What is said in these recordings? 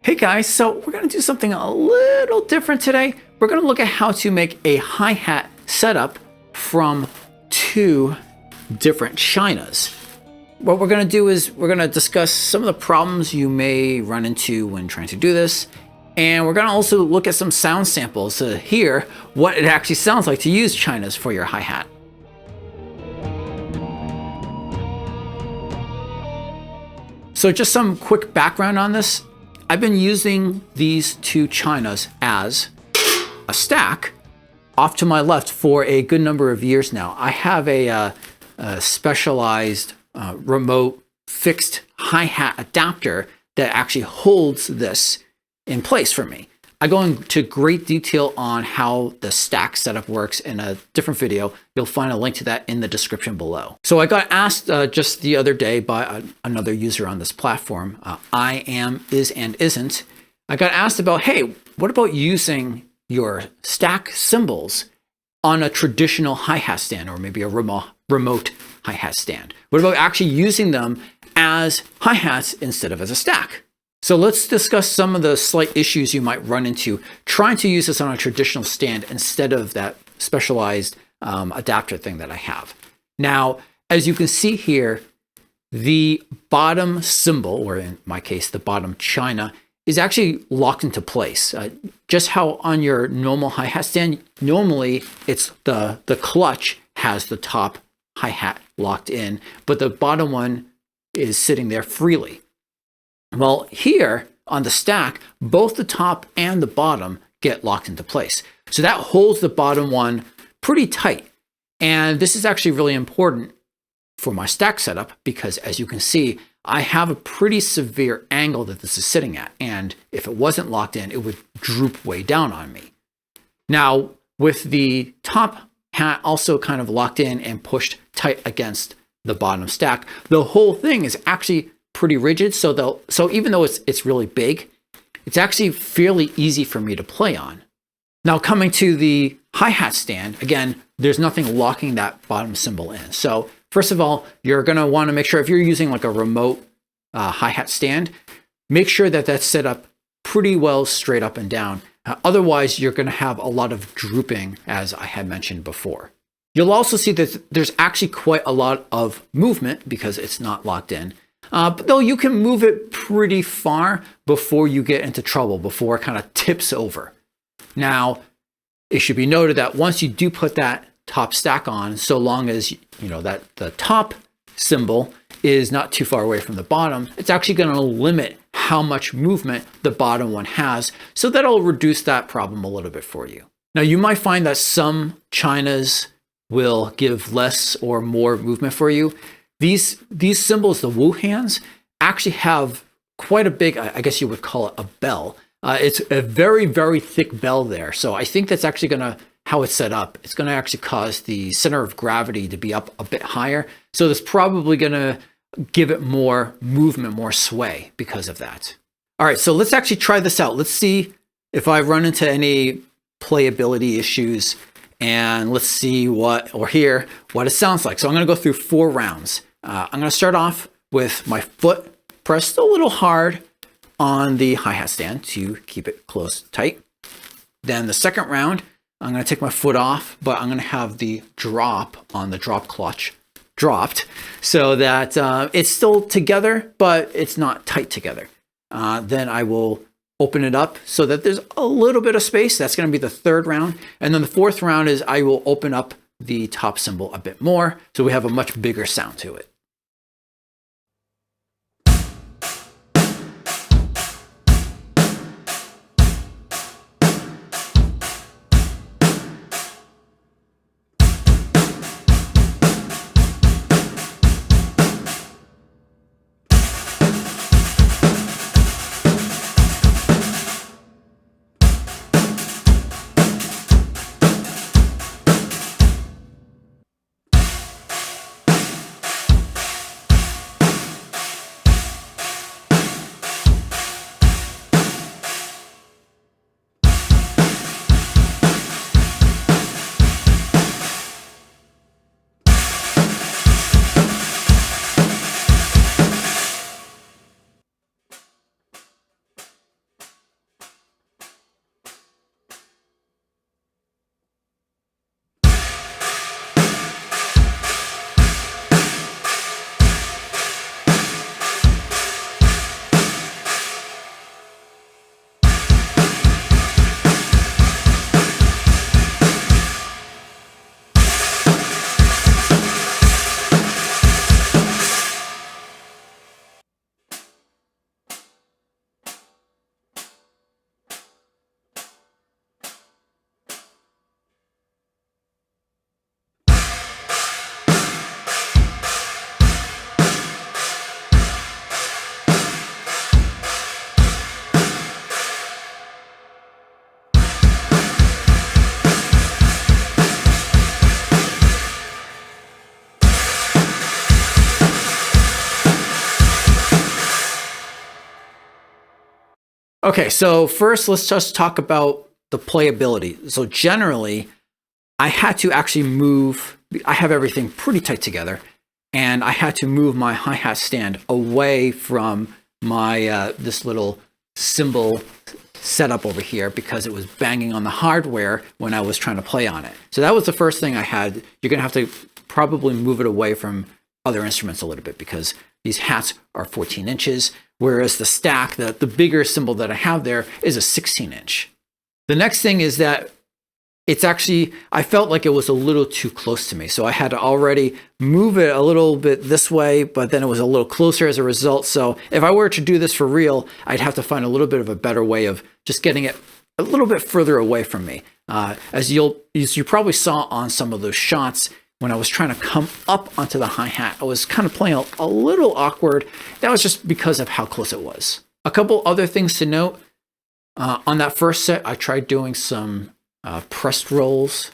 Hey guys, so we're going to do something a little different today. We're going to look at how to make a hi-hat setup from two different Chinas. What we're going to do is we're going to discuss some of the problems you may run into when trying to do this. And we're going to also look at some sound samples to hear what it actually sounds like to use Chinas for your hi-hat. So just some quick background on this. I've been using these two Chinas as a stack off to my left for a good number of years now. I have a specialized remote fixed hi-hat adapter that actually holds this in place for me. I go into great detail on how the stack setup works in a different video. You'll find a link to that in the description below. So I got asked just the other day by another user on this platform, I am, is, and isn't. I got asked about, hey, what about using your stack cymbals on a traditional hi-hat stand or maybe a remote hi-hat stand? What about actually using them as hi-hats instead of as a stack? So let's discuss some of the slight issues you might run into trying to use this on a traditional stand instead of that specialized adapter thing that I have. Now, as you can see here, the bottom cymbal, or in my case, the bottom China, is actually locked into place. Just how on your normal hi-hat stand, normally it's the clutch has the top hi-hat locked in, but the bottom one is sitting there freely. Well, here on the stack, both the top and the bottom get locked into place. So that holds the bottom one pretty tight. And this is actually really important for my stack setup because, as you can see, I have a pretty severe angle that this is sitting at. And if it wasn't locked in, it would droop way down on me. Now, with the top hat also kind of locked in and pushed tight against the bottom stack, the whole thing is actually pretty rigid. So even though it's really big, it's actually fairly easy for me to play on. Now coming to the hi-hat stand, again, there's nothing locking that bottom cymbal in. So first of all, you're going to want to make sure if you're using like a remote hi-hat stand, make sure that that's set up pretty well straight up and down. Otherwise, you're going to have a lot of drooping, as I had mentioned before. You'll also see that there's actually quite a lot of movement because it's not locked in. But though you can move it pretty far before you get into trouble, before it kind of tips over. Now, it should be noted that once you do put that top stack on, so long as you know that the top cymbal is not too far away from the bottom, it's actually going to limit how much movement the bottom one has. So that'll reduce that problem a little bit for you. Now, you might find that some Chinas will give less or more movement for you. These cymbals, the Wuhans, actually have quite a big, I guess you would call it a bell. It's a very, very thick bell there. So I think that's actually going to, how it's set up, it's going to actually cause the center of gravity to be up a bit higher. So that's probably going to give it more movement, more sway because of that. All right, so let's actually try this out. Let's see if I run into any playability issues, and let's see or hear what it sounds like. So I'm going to go through 4 rounds. I'm going to start off with my foot pressed a little hard on the hi-hat stand to keep it close, tight. Then the second round, I'm going to take my foot off, but I'm going to have the drop on the drop clutch dropped so that it's still together, but it's not tight together. Then I will open it up so that there's a little bit of space. That's going to be the third round. And then the fourth round is I will open up the top cymbal a bit more so we have a much bigger sound to it. Okay, so first let's just talk about the playability. So generally, I had to actually move, I have everything pretty tight together, and I had to move my hi-hat stand away from my this little cymbal setup over here because it was banging on the hardware when I was trying to play on it. So that was the first thing I had. You're gonna have to probably move it away from other instruments a little bit because these hats are 14 inches, whereas the stack, the bigger cymbal that I have there is a 16 inch. The next thing is that it's actually, I felt like it was a little too close to me. So I had to already move it a little bit this way, but then it was a little closer as a result. So if I were to do this for real, I'd have to find a little bit of a better way of just getting it a little bit further away from me. As you probably saw on some of those shots, when I was trying to come up onto the hi-hat, I was kind of playing a little awkward. That was just because of how close it was. A couple other things to note. On that first set, I tried doing some pressed rolls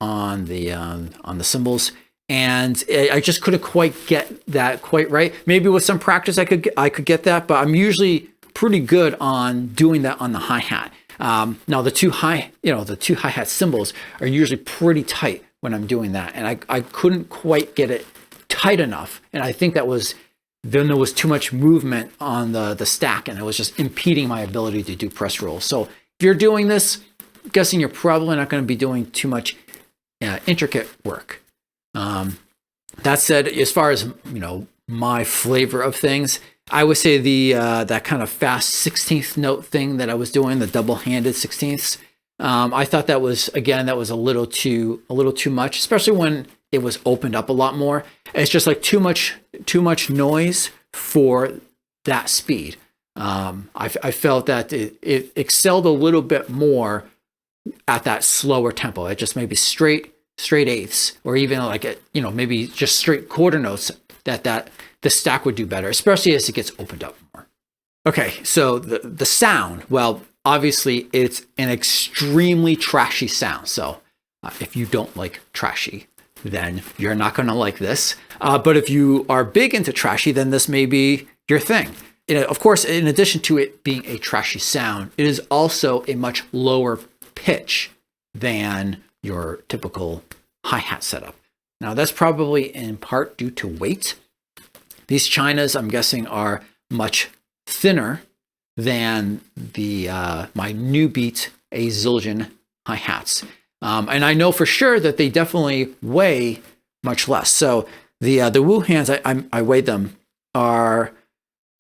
on the cymbals, and I just couldn't quite get that quite right. Maybe with some practice I could get that, but I'm usually pretty good on doing that on the hi-hat. Now the two hi-hat cymbals are usually pretty tight when I'm doing that, and I couldn't quite get it tight enough, and I think that was then there was too much movement on the stack, and it was just impeding my ability to do press rolls. So if you're doing this, I'm guessing you're probably not going to be doing too much intricate work. That said, as far as my flavor of things, I would say that kind of fast 16th note thing that I was doing, the double-handed 16ths. I thought that was a little too much, especially when it was opened up a lot more. It's just like too much noise for that speed. I felt that it excelled a little bit more at that slower tempo. It just maybe straight eighths, or even like maybe just straight quarter notes that the stack would do better, especially as it gets opened up more. Okay, so the sound, well, obviously it's an extremely trashy sound. So if you don't like trashy, then you're not going to like this. But if you are big into trashy, then this may be your thing. Of course, in addition to it being a trashy sound, it is also a much lower pitch than your typical hi-hat setup. Now, that's probably in part due to weight. These Chinas, I'm guessing, are much thinner than my new beat a Zildjian hi-hats. And I know for sure that they definitely weigh much less. So the Wuhans, I weighed them, are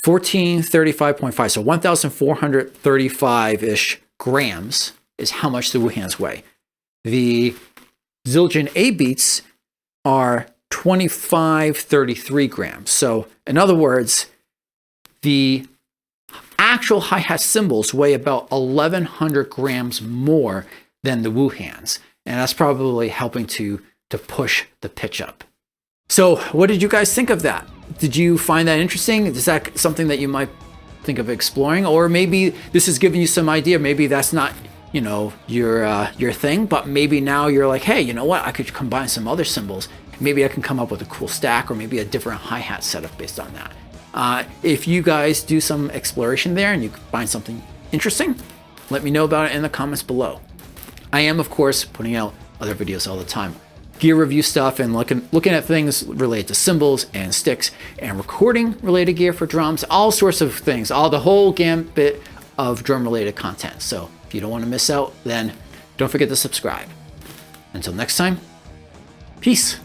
1435.5. So 1,435-ish grams is how much the Wuhans weigh. The Zildjian A beats are 2533 grams. So in other words, the actual hi-hat cymbals weigh about 1,100 grams more than the Wuhans, and that's probably helping to push the pitch up. So what did you guys think of that? Did you find that interesting? Is that something that you might think of exploring? Or maybe this is giving you some idea. Maybe that's not your thing, but maybe now you're like, hey, you know what? I could combine some other cymbals. Maybe I can come up with a cool stack, or maybe a different hi-hat setup based on that. If you guys do some exploration there and you find something interesting, let me know about it in the comments below. I am, of course, putting out other videos all the time. Gear review stuff and looking at things related to cymbals and sticks and recording related gear for drums, all sorts of things, the whole gambit of drum related content. So if you don't want to miss out, then don't forget to subscribe. Until next time, peace.